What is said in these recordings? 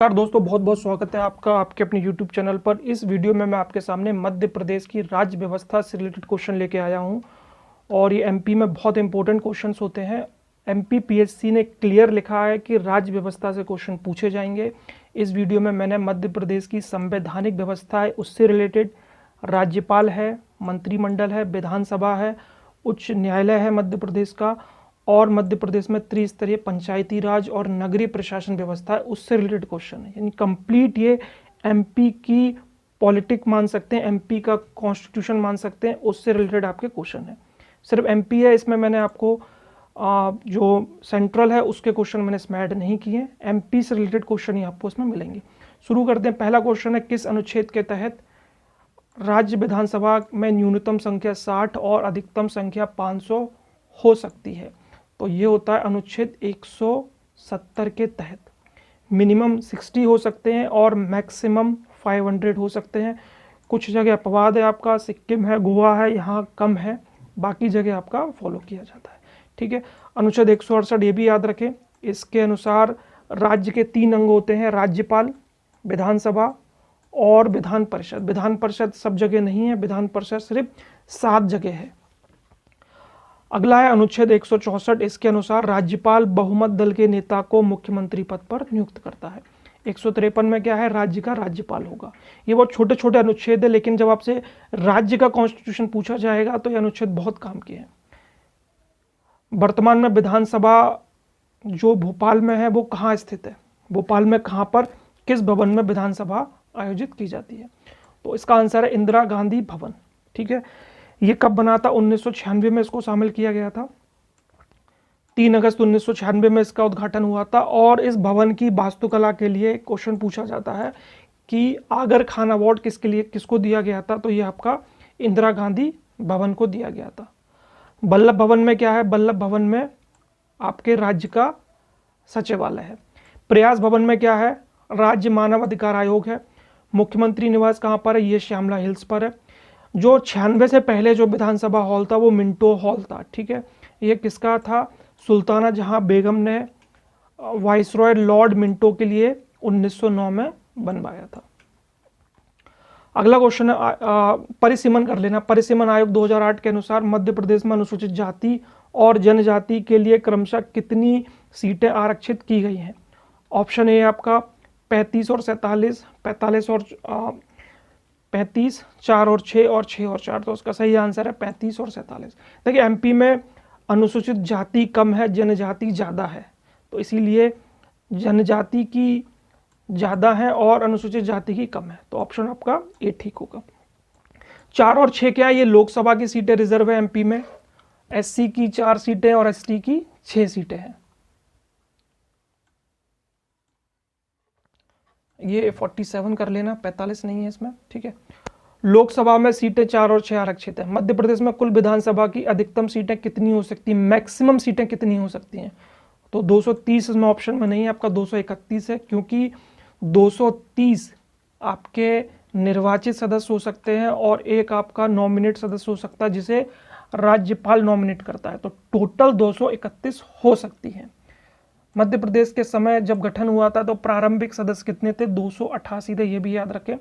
नमस्कार दोस्तों, बहुत बहुत स्वागत है आपका आपके अपने YouTube चैनल पर। इस वीडियो में मैं आपके सामने मध्य प्रदेश की राज्य व्यवस्था से रिलेटेड क्वेश्चन लेके आया हूं और ये एमपी में बहुत इंपॉर्टेंट क्वेश्चंस होते हैं। एमपी पीएससी ने क्लियर लिखा है कि राज्य व्यवस्था से क्वेश्चन पूछे जाएंगे। इस वीडियो में मैंने मध्य प्रदेश की संवैधानिक व्यवस्था है उससे रिलेटेड, राज्यपाल है, मंत्रिमंडल है, विधानसभा है, उच्च न्यायालय है मध्य प्रदेश का, और मध्य प्रदेश में त्रिस्तरीय पंचायती राज और नगरीय प्रशासन व्यवस्था है उससे रिलेटेड क्वेश्चन है। यानी कंप्लीट ये एमपी की पॉलिटिक मान सकते हैं, एमपी का कॉन्स्टिट्यूशन मान सकते हैं, उससे रिलेटेड आपके क्वेश्चन है। सिर्फ एमपी है, इसमें मैंने आपको जो सेंट्रल है उसके क्वेश्चन मैंने इसमें ऐड नहीं किए। एमपी से रिलेटेड क्वेश्चन ही आपको इसमें मिलेंगे। शुरू करते हैं। पहला क्वेश्चन है, किस अनुच्छेद के तहत राज्य विधानसभा में न्यूनतम संख्या 60 और अधिकतम संख्या 500 हो सकती है? तो ये होता है अनुच्छेद 170 के तहत। मिनिमम 60 हो सकते हैं और मैक्सिमम 500 हो सकते हैं। कुछ जगह अपवाद है आपका, सिक्किम है, गोवा है, यहाँ कम है, बाकी जगह आपका फॉलो किया जाता है। ठीक है। अनुच्छेद 168 ये भी याद रखें। इसके अनुसार राज्य के 3 अंग होते हैं, राज्यपाल, विधानसभा और विधान परिषद। विधान परिषद सब जगह नहीं है, विधान परिषद सिर्फ 7 जगह है। अगला है अनुच्छेद 164। इसके अनुसार राज्यपाल बहुमत दल के नेता को मुख्यमंत्री पद पर नियुक्त करता है। 153 में क्या है, राज्य का राज्यपाल होगा। ये बहुत छोटे छोटे अनुच्छेद है, लेकिन जब आपसे राज्य का कॉन्स्टिट्यूशन पूछा जाएगा तो ये अनुच्छेद बहुत काम के हैं। वर्तमान में विधानसभा जो भोपाल में है वो कहाँ स्थित है? भोपाल में कहाँ पर, किस भवन में विधानसभा आयोजित की जाती है? तो इसका आंसर है इंदिरा गांधी भवन। ठीक है। ये कब बना था? 1996 में इसको शामिल किया गया था। 3 अगस्त 1996 में इसका उद्घाटन हुआ था। और इस भवन की वास्तुकला के लिए क्वेश्चन पूछा जाता है कि आगर खान अवार्ड किसके लिए, किसको दिया गया था? तो ये आपका इंदिरा गांधी भवन को दिया गया था। वल्लभ भवन में क्या है? वल्लभ भवन में आपके राज्य का सचिवालय है। प्रयास भवन में क्या है? राज्य मानव अधिकार आयोग है। मुख्यमंत्री निवास कहाँ पर है? ये श्यामला हिल्स पर है। जो 96 से पहले जो विधानसभा हॉल था वो मिंटो हॉल था। ठीक है। ये किसका था? सुल्ताना जहां बेगम ने वाइसरॉय लॉर्ड मिंटो के लिए 1909 में बनवाया था। अगला क्वेश्चन है, परिसीमन कर लेना। परिसीमन आयोग 2008 के अनुसार मध्य प्रदेश में अनुसूचित जाति और जनजाति के लिए क्रमशः कितनी सीटें आरक्षित की गई हैं? ऑप्शन ए आपका 35 और 47, 45 और 35, 4 और 6 और 6 और 4। तो उसका सही आंसर है 35 और 47। देखिए एमपी में अनुसूचित जाति कम है, जनजाति ज़्यादा है, तो इसीलिए जनजाति की ज़्यादा है और अनुसूचित जाति की कम है। तो ऑप्शन आपका ए ठीक होगा। 4 और 6 क्या है? ये लोकसभा की सीटें रिजर्व है एमपी में। एससी की 4 सीटें और एसटी की 6 सीटें हैं। ये 47 कर लेना, 45 नहीं है इसमें। ठीक है। लोकसभा में सीटें 4 और 6 आरक्षित है। मध्य प्रदेश में कुल विधानसभा की अधिकतम सीटें कितनी हो सकती हैं, मैक्सिमम सीटें कितनी हो सकती हैं? तो 230 इसमें ऑप्शन में नहीं है, आपका 231 है, क्योंकि 230 आपके निर्वाचित सदस्य हो सकते हैं और एक आपका नॉमिनेट सदस्य हो सकता है जिसे राज्यपाल नॉमिनेट करता है। तो टोटल 231 हो सकती हैं। मध्य प्रदेश के समय जब गठन हुआ था तो प्रारंभिक सदस्य कितने थे? 288 थे, ये भी याद रखें।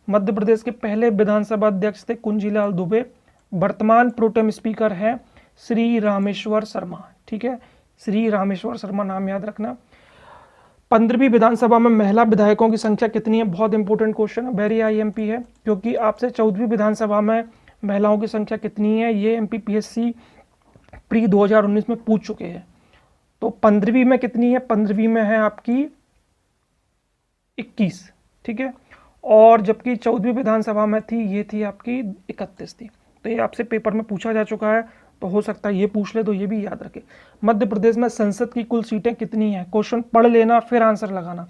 मध्य प्रदेश के पहले विधानसभा अध्यक्ष थे कुंजीलाल दुबे। वर्तमान प्रोटेम स्पीकर हैं श्री रामेश्वर शर्मा। ठीक है, श्री रामेश्वर शर्मा नाम याद रखना। 15वीं विधानसभा में महिला विधायकों की संख्या कितनी है? बहुत इंपॉर्टेंट क्वेश्चन है, वेरी आईएमपी है, क्योंकि आपसे 14वीं विधानसभा में महिलाओं की संख्या कितनी है ये एमपी पीएससी प्री 2019 में पूछ चुके हैं। तो 15वीं में कितनी है? 15वीं में है आपकी 21। ठीक है। और जबकि 14वीं विधानसभा में थी, ये थी आपकी 31 थी। तो ये आपसे पेपर में पूछा जा चुका है, तो हो सकता है ये पूछ ले, तो ये भी याद रखें। मध्य प्रदेश में संसद की कुल सीटें कितनी हैं? क्वेश्चन पढ़ लेना फिर आंसर लगाना,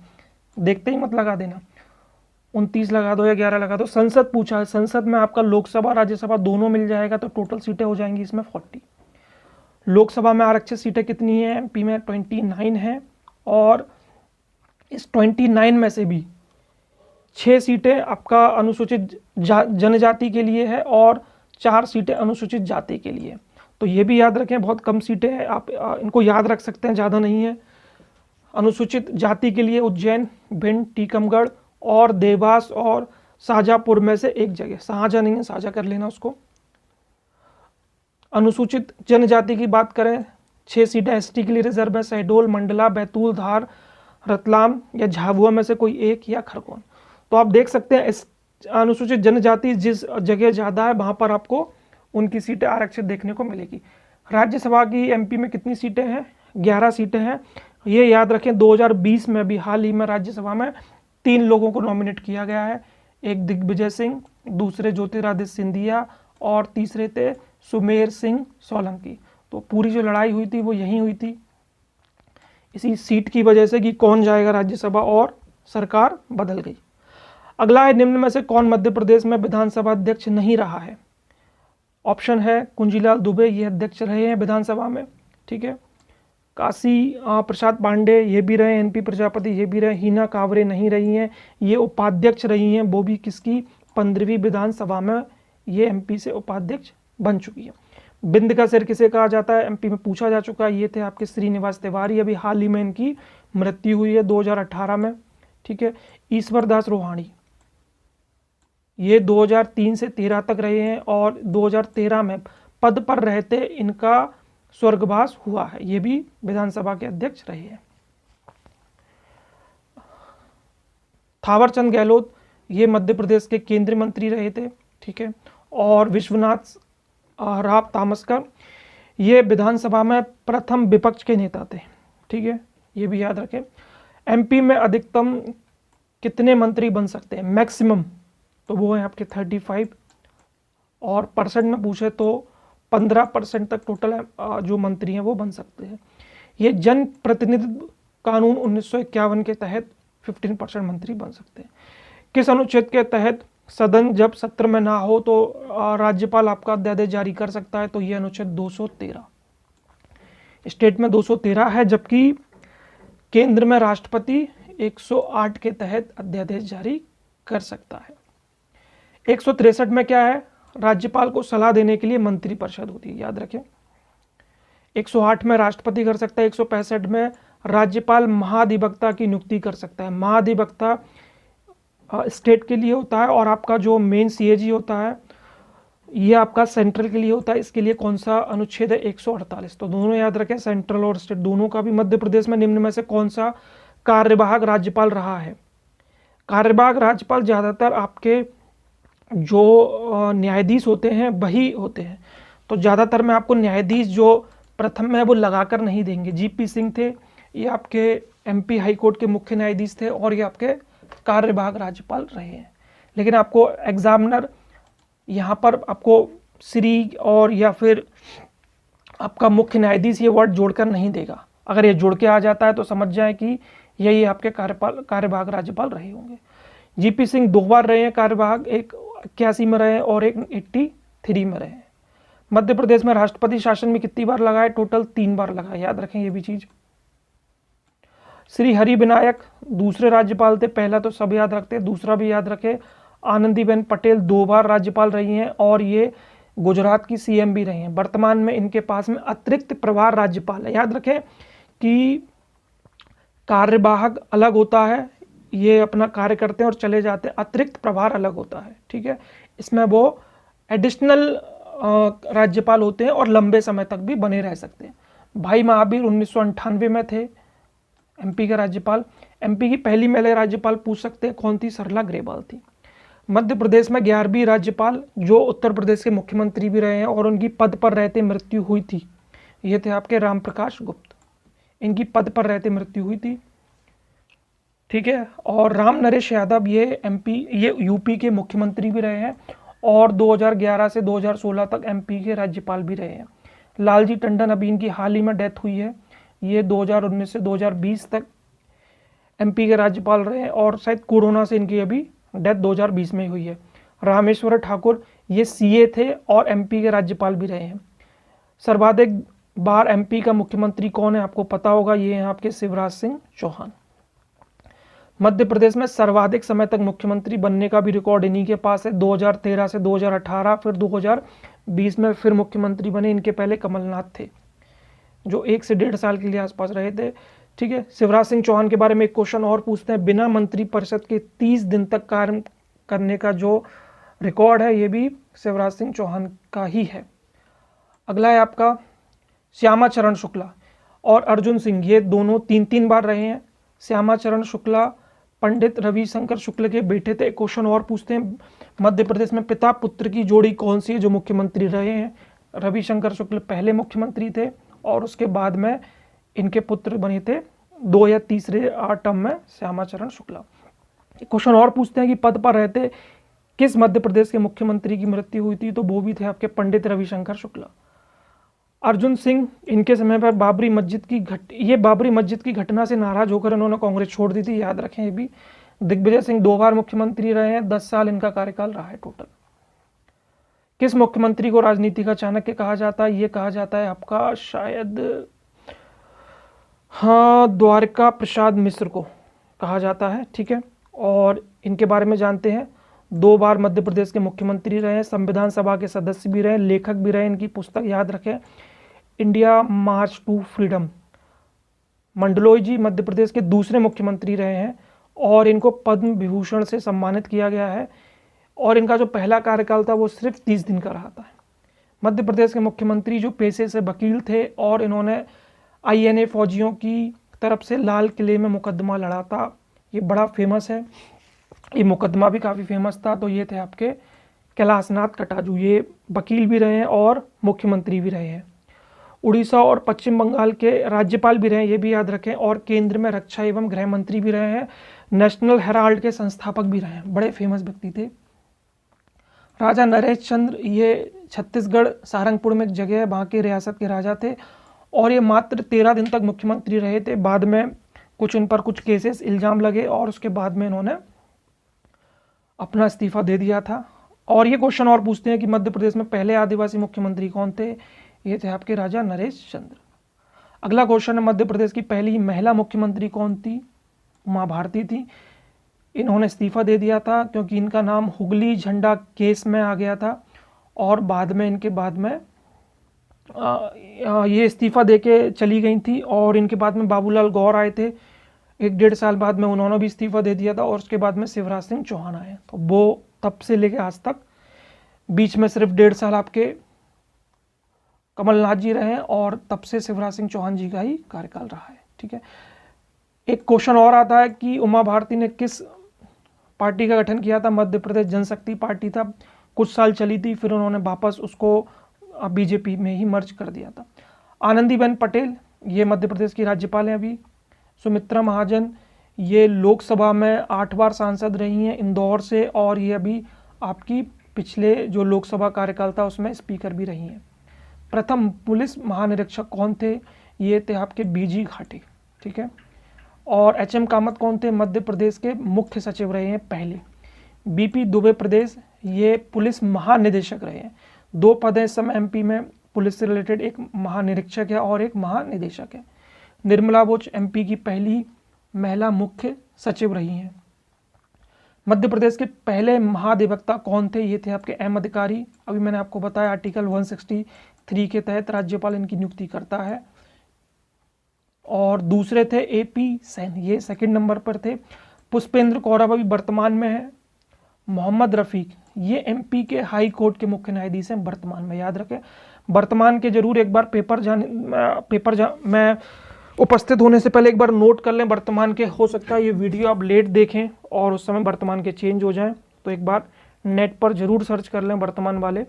देखते ही मत लगा देना। 29 लगा दो या 11 लगा दो। संसद पूछा है, संसद में आपका लोकसभा राज्यसभा दोनों मिल जाएगा, तो टोटल सीटें हो जाएंगी इसमें 40। लोकसभा में आरक्षित सीटें कितनी है? एमपी में 29 है, और इस 29 में से भी 6 सीटें आपका अनुसूचित जनजाति के लिए है और 4 सीटें अनुसूचित जाति के लिए। तो ये भी याद रखें, बहुत कम सीटें हैं, आप इनको याद रख सकते हैं, ज़्यादा नहीं है। अनुसूचित जाति के लिए उज्जैन, भिंड, टीकमगढ़ और देवास और शाजापुर में से एक जगह। शाहजहाँ नहीं है, साझा कर लेना उसको। अनुसूचित जनजाति की बात करें, 6 सीटें एसटी के लिए रिजर्व है, शहडोल, मंडला, बैतूल, धार, रतलाम या झाबुआ में से कोई एक या खरगोन। तो आप देख सकते हैं इस अनुसूचित जनजाति जिस जगह ज़्यादा है वहाँ पर आपको उनकी सीटें आरक्षित देखने को मिलेगी। राज्यसभा की एमपी में कितनी सीटें हैं? 11 सीटें हैं। ये याद रखें 2020 में भी हाल ही में राज्यसभा में 3 लोगों को नॉमिनेट किया गया है। एक दिग्विजय सिंह, दूसरे ज्योतिरादित्य सिंधिया और तीसरे थे सुमेर सिंह सोलंकी। तो पूरी जो लड़ाई हुई थी वो यहीं हुई थी, इसी सीट की वजह से कि कौन जाएगा राज्यसभा, और सरकार बदल गई। अगला है, निम्न में से कौन मध्य प्रदेश में विधानसभा अध्यक्ष नहीं रहा है? ऑप्शन है कुंजीलाल दुबे, ये अध्यक्ष रहे हैं विधानसभा में, ठीक है। काशी प्रसाद पांडे ये भी रहे, एनपी प्रजापति ये भी रहे, हिना कांवरे नहीं रही हैं, ये उपाध्यक्ष रही हैं, वो भी किसकी? 15वीं विधानसभा में ये एमपी से उपाध्यक्ष बन चुकी है। बिंद का सिर किसे कहा जाता है? एमपी में पूछा जा चुका है। ये थे आपके श्रीनिवास तिवारी, अभी हाल ही में इनकी मृत्यु हुई है 2018 में, ठीक है। ईश्वर दास रोहाणी ये 2003 से 13 तक रहे हैं और 2013 में पद पर रहते इनका स्वर्गवास हुआ है, ये भी विधानसभा के अध्यक्ष रहे हैं। थावरचंद गहलोत ये मध्य प्रदेश के केंद्रीय मंत्री रहे थे, ठीक है। और विश्वनाथ राव तामस्कर ये विधानसभा में प्रथम विपक्ष के नेता थे, ठीक है, ये भी याद रखें। एमपी में अधिकतम कितने मंत्री बन सकते हैं? मैक्सिमम तो वो है आपके 35, और परसेंट में पूछे तो 15% तक टोटल जो मंत्री हैं वो बन सकते हैं। ये जन प्रतिनिधित्व कानून 1951 के तहत 15% मंत्री बन सकते हैं। किस अनुच्छेद के तहत सदन जब सत्र में ना हो तो राज्यपाल आपका अध्यादेश जारी कर सकता है? तो ये अनुच्छेद 213, स्टेट में 213 है, जबकि केंद्र में राष्ट्रपति 108 के तहत अध्यादेश जारी कर सकता है। 163 में क्या है? राज्यपाल को सलाह देने के लिए मंत्रिपरिषद होती है, याद रखें। 108 में राष्ट्रपति कर सकता है, 165 में राज्यपाल महाधिवक्ता की नियुक्ति कर सकता है। महाधिवक्ता स्टेट के लिए होता है, और आपका जो मेन सीएजी होता है ये आपका सेंट्रल के लिए होता है। इसके लिए कौन सा अनुच्छेद है? 148। तो दोनों याद रखें, सेंट्रल और स्टेट दोनों का भी। मध्य प्रदेश में निम्न में से कौन सा कार्यवाहक राज्यपाल रहा है? कार्यवाहक राज्यपाल ज़्यादातर आपके जो न्यायाधीश होते हैं वही होते हैं, तो ज़्यादातर में आपको न्यायाधीश जो प्रथम है वो लगाकर नहीं देंगे। जीपी सिंह थे, ये आपके एमपी हाई कोर्ट के मुख्य न्यायाधीश थे और ये आपके कार्यवाहक राज्यपाल रहे हैं। लेकिन आपको एग्जामिनर यहाँ पर आपको श्री और या फिर आपका मुख्य न्यायाधीश ये वर्ड जोड़कर नहीं देगा। अगर ये जोड़ के आ जाता है तो समझ जाए कि यही आपके कार्यवाहक राज्यपाल रहे होंगे। जीपी सिंह 2 बार रहे हैं कार्यवाहक, एक 81 में रहे और एक 83 में रहे हैं। मध्य प्रदेश में राष्ट्रपति शासन में कितनी बार लगा है? टोटल 3 बार लगा है, याद रखें ये भी चीज। श्री हरि विनायक दूसरे राज्यपाल थे, पहला तो सब याद रखते हैं, दूसरा भी याद रखें। आनंदीबेन पटेल 2 बार राज्यपाल रही हैं और ये गुजरात की सीएम भी रही हैं। वर्तमान में इनके पास में अतिरिक्त प्रभार राज्यपाल है। याद रखें कि कार्यवाहक अलग होता है, ये अपना कार्य करते हैं और चले जाते हैं, अतिरिक्त प्रभार अलग होता है, ठीक है। इसमें वो एडिशनल राज्यपाल होते हैं और लंबे समय तक भी बने रह सकते हैं। भाई महावीर 1998 में थे एमपी के राज्यपाल। एमपी की पहली महिला राज्यपाल पूछ सकते हैं कौन थी? सरला ग्रेवाल थी। मध्य प्रदेश में 11वीं राज्यपाल जो उत्तर प्रदेश के मुख्यमंत्री भी रहे हैं और उनकी पद पर रहते मृत्यु हुई थी, ये थे आपके राम प्रकाश गुप्त। इनकी पद पर रहते मृत्यु हुई थी, ठीक है। और राम नरेश यादव ये यूपी के मुख्यमंत्री भी रहे हैं और 2011 से 2016 तक एमपी के राज्यपाल भी रहे हैं। लालजी टंडन अभी इनकी हाल ही में डेथ हुई है, ये 2019 से 2020 तक एमपी के राज्यपाल रहे हैं और शायद कोरोना से इनकी अभी डेथ 2020 में हुई है। रामेश्वर ठाकुर ये सीए थे और एमपी के राज्यपाल भी रहे हैं। सर्वाधिक बार एमपी का मुख्यमंत्री कौन है? आपको पता होगा, ये हैं आपके शिवराज सिंह चौहान। मध्य प्रदेश में सर्वाधिक समय तक मुख्यमंत्री बनने का भी रिकॉर्ड इन्हीं के पास है। 2013 से 2018, फिर 2020 में फिर मुख्यमंत्री बने। इनके पहले कमलनाथ थे जो 1 से 1.5 साल के लिए आसपास रहे थे। ठीक है। शिवराज सिंह चौहान के बारे में एक क्वेश्चन और पूछते हैं, बिना मंत्रिपरिषद के 30 दिन तक कार्य करने का जो रिकॉर्ड है ये भी शिवराज सिंह चौहान का ही है। अगला है आपका श्यामा चरण शुक्ला और अर्जुन सिंह, ये दोनों 3 बार रहे हैं। श्यामा चरण शुक्ला पंडित रविशंकर शुक्ल के बेटे थे। क्वेश्चन और पूछते हैं, मध्य प्रदेश में पिता पुत्र की जोड़ी कौन सी है जो मुख्यमंत्री रहे हैं? रविशंकर शुक्ल पहले मुख्यमंत्री थे और उसके बाद में इनके पुत्र बने थे 2 या तीसरे टर्म में श्यामा चरण शुक्ला। क्वेश्चन और पूछते हैं कि पद पर रहते किस मध्य प्रदेश के मुख्यमंत्री की मृत्यु हुई थी? तो वो भी थे आपके पंडित रविशंकर शुक्ला। अर्जुन सिंह, इनके समय पर बाबरी मस्जिद की घटना से नाराज होकर इन्होंने कांग्रेस छोड़ दी थी, याद रखें ये भी। दिग्विजय सिंह 2 बार मुख्यमंत्री रहे हैं, 10 साल इनका कार्यकाल रहा है टोटल। किस मुख्यमंत्री को राजनीति का चाणक्य कहा जाता है? ये कहा जाता है आपका शायद द्वारका प्रसाद मिश्र को कहा जाता है, ठीक है। और इनके बारे में जानते हैं, 2 बार मध्य प्रदेश के मुख्यमंत्री रहे हैं, संविधान सभा के सदस्य भी रहे, लेखक भी रहे। इनकी पुस्तक याद रखें, India march to freedom. Mandloi ji Madhya Pradesh के दूसरे मुख्यमंत्री रहे हैं और इनको पद्म विभूषण से सम्मानित किया गया है और इनका जो पहला कार्यकाल था वो सिर्फ 30 दिन का रहा था। मध्य प्रदेश के मुख्यमंत्री जो पेशे से वकील थे और इन्होंने INA फौजियों की तरफ से लाल किले में मुकदमा लड़ा था, ये बड़ा फेमस है, ये मुकदमा भी काफ़ी फेमस था। तो ये थे आपके कैलाशनाथ कटाजू, ये वकील भी रहे हैं और मुख्यमंत्री भी रहे हैं। उड़ीसा और पश्चिम बंगाल के राज्यपाल भी रहे हैं, ये भी याद रखें, और केंद्र में रक्षा एवं गृह मंत्री भी रहे हैं। नेशनल हेराल्ड के संस्थापक भी रहे हैं, बड़े फेमस व्यक्ति थे। राजा नरेश चंद्र, ये छत्तीसगढ़ सारंगपुर में एक जगह है, वहाँ के रियासत के राजा थे और ये मात्र 13 दिन तक मुख्यमंत्री रहे थे। बाद में इन पर कुछ केसेस इल्ज़ाम लगे और उसके बाद में इन्होंने अपना इस्तीफा दे दिया था। और ये क्वेश्चन और पूछते हैं कि मध्य प्रदेश में पहले आदिवासी मुख्यमंत्री कौन थे? ये थे आपके राजा नरेश चंद्र। अगला क्वेश्चन है, मध्य प्रदेश की पहली महिला मुख्यमंत्री कौन थी? उमा भारती थी। इन्होंने इस्तीफा दे दिया था क्योंकि इनका नाम हुगली झंडा केस में आ गया था और बाद में ये इस्तीफा देके चली गई थी और इनके बाद में बाबूलाल गौर आए थे, 1-1.5 साल बाद में उन्होंने भी इस्तीफा दे दिया था और उसके बाद में शिवराज सिंह चौहान आए। तो वो तब से लेके आज तक बीच में सिर्फ 1.5 साल आपके कमलनाथ जी रहे और तब से शिवराज सिंह चौहान जी का ही कार्यकाल रहा है, ठीक है। एक क्वेश्चन और आता है कि उमा भारती ने किस पार्टी का गठन किया था? मध्य प्रदेश जनशक्ति पार्टी था, कुछ साल चली थी, फिर उन्होंने वापस उसको बीजेपी में ही मर्ज कर दिया था। आनंदीबेन पटेल, ये मध्य प्रदेश की राज्यपाल हैं अभी। सुमित्रा महाजन, ये लोकसभा में 8 बार सांसद रही हैं इंदौर से और ये अभी आपकी पिछले जो लोकसभा कार्यकाल था उसमें स्पीकर भी रही हैं। प्रथम पुलिस महानिरीक्षक कौन थे? ये थे आपके BG घाटी, ठीक है। और HM कामत कौन थे? मध्य प्रदेश के मुख्य सचिव रहे हैं पहले। BP दुबे प्रदेश, ये पुलिस महानिदेशक रहे हैं। 2 पद हैं इस समय MP में पुलिस से रिलेटेड, एक महानिरीक्षक है और एक महानिदेशक है। निर्मला बुच MP की पहली महिला मुख्य सचिव रही हैं। मध्य प्रदेश के पहले महाधिवक्ता कौन थे? ये थे आपके M अधिकारी। अभी मैंने आपको बताया आर्टिकल 163 के तहत राज्यपाल इनकी नियुक्ति करता है। और दूसरे थे AP सैन, ये 2nd नंबर पर थे। पुष्पेंद्र कौरव अभी वर्तमान में है। मोहम्मद रफ़ीक, ये MP के हाई कोर्ट के मुख्य न्यायाधीश हैं वर्तमान में, याद रखें। वर्तमान के जरूर एक बार मैं उपस्थित होने से पहले एक बार नोट कर लें वर्तमान के। हो सकता है ये वीडियो आप लेट देखें और उस समय वर्तमान के चेंज हो जाएं, तो एक बार नेट पर जरूर सर्च कर लें वर्तमान वाले।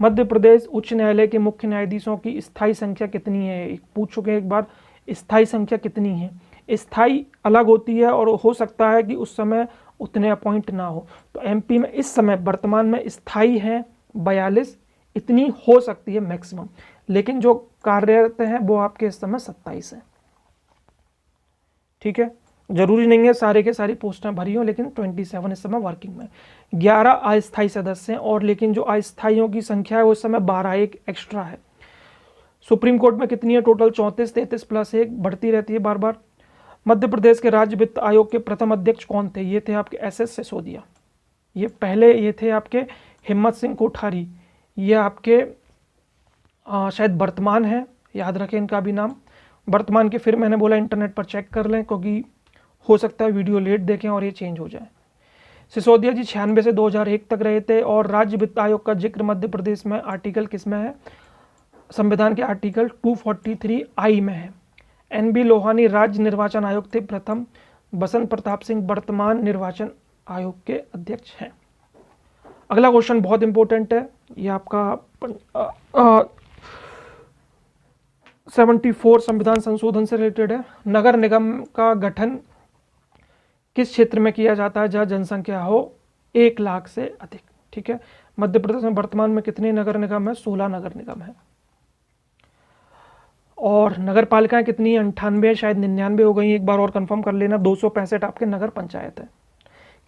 मध्य प्रदेश उच्च न्यायालय के मुख्य न्यायाधीशों की स्थायी संख्या कितनी है? पूछ चुके एक बार, स्थायी संख्या कितनी है? स्थायी अलग होती है और हो सकता है कि उस समय उतने अपॉइंट ना हो। तो MP में इस समय वर्तमान में स्थायी हैं 42, इतनी हो सकती है मैक्सिमम, लेकिन जो कार्यरत हैं वो आपके इस समय 27 हैं, ठीक है। जरूरी नहीं है सारे के सारी पोस्टें भरी हो, लेकिन 27 इस समय वर्किंग में। 11 अस्थायी सदस्य हैं और लेकिन जो अस्थायियों की संख्या है वो इस समय 12, एक एक्स्ट्रा है। सुप्रीम कोर्ट में कितनी है टोटल? 34, 33 + 1 बढ़ती रहती है बार बार। मध्य प्रदेश के राज्य वित्त आयोग के प्रथम अध्यक्ष कौन थे? ये थे आपके SS सिसोदिया। ये थे आपके हिम्मत सिंह कोठारी, ये आपके शायद वर्तमान है, याद रखें इनका भी नाम। वर्तमान के फिर मैंने बोला इंटरनेट पर चेक कर लें, क्योंकि हो सकता है वीडियो लेट देखें और ये चेंज हो जाए। सिसोदिया जी 96 से 2001 तक रहे थे। और राज्य वित्त आयोग का जिक्र मध्य प्रदेश में आर्टिकल किस में है? संविधान के आर्टिकल 243I में है। NB लोहानी राज्य निर्वाचन आयोग थे प्रथम। बसंत प्रताप सिंह वर्तमान निर्वाचन आयोग के अध्यक्ष हैं। अगला क्वेश्चन बहुत इंपॉर्टेंट है, ये आपका 74 संविधान संशोधन से रिलेटेड है। नगर निगम का गठन किस क्षेत्र में किया जाता है जहाँ जनसंख्या हो 1 लाख से अधिक? ठीक है, मध्य प्रदेश में वर्तमान में कितने नगर निगम है? 16 नगर निगम है। और नगर पालिकाएं कितनी? 98, शायद 99 हो गई, एक बार और कंफर्म कर लेना। 265 आपके नगर पंचायत है।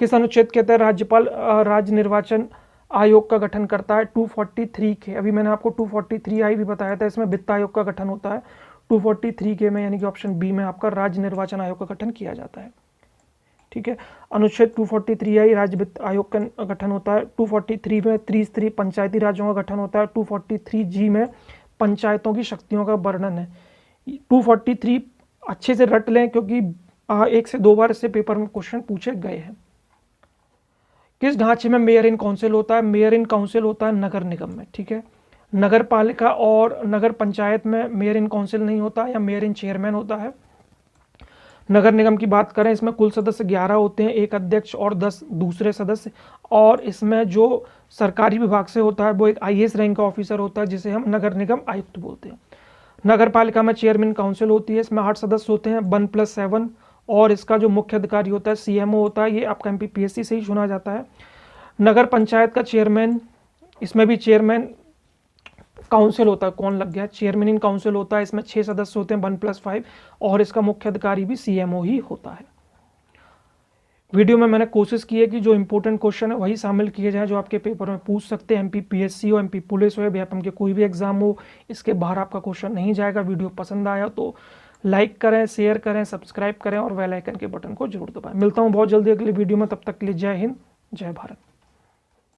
किस अनुच्छेद के तहत राज्यपाल राज्य निर्वाचन आयोग का गठन करता है? 243 के। अभी मैंने आपको 243I भी बताया था, इसमें वित्त आयोग का गठन होता है। 243 के में यानी कि ऑप्शन बी में आपका राज्य निर्वाचन आयोग का गठन किया जाता है। ठीक है, अनुच्छेद 243I राज्य वित्त आयोग का गठन होता है। 243 में त्रिस्तरीय पंचायती राज्यों का गठन होता है। 243G में पंचायतों की शक्तियों का वर्णन है। 243 अच्छे से रट लें, क्योंकि 1 से 2 बार इससे पेपर में क्वेश्चन पूछे गए हैं। किस ढांचे में मेयर इन काउंसिल होता है? मेयर इन काउंसिल होता है नगर निगम में। ठीक है, नगर पालिका और नगर पंचायत में मेयर इन काउंसिल नहीं होता, या मेयर इन चेयरमैन होता है। नगर निगम की बात करें, इसमें कुल सदस्य 11 होते हैं, 1 अध्यक्ष और 10 दूसरे सदस्य। और इसमें जो सरकारी विभाग से होता है वो एक IAS रैंक का ऑफिसर होता है, जिसे हम नगर निगम आयुक्त बोलते हैं। नगर पालिका में चेयरमैन काउंसिल होती है, इसमें 8 सदस्य होते हैं 1+7। और इसका जो मुख्य अधिकारी होता है CMO होता है, ये आपका MPPSC से ही चुना जाता है। नगर पंचायत का चेयरमैन, इसमें भी चेयरमैन काउंसिल होता है, कौन लग गया, चेयरमैन इन काउंसिल होता है, इसमें 6 सदस्य होते हैं 1+5। और इसका मुख्य अधिकारी भी CMO ही होता है। वीडियो में मैंने कोशिश की है कि जो इंपॉर्टेंट क्वेश्चन है वही शामिल किए जाएं जो आपके पेपर में पूछ सकते हैं। MPPSC हो, MP पुलिस हो, BHAPM के कोई भी एग्जाम हो, इसके बाहर आपका क्वेश्चन नहीं जाएगा। वीडियो पसंद आया तो लाइक करें, शेयर करें, सब्सक्राइब करें और बेल आइकन के बटन को जरूर दबाएं। मिलता हूं बहुत जल्दी अगली वीडियो में, तब तक के लिए जय हिंद, जय भारत।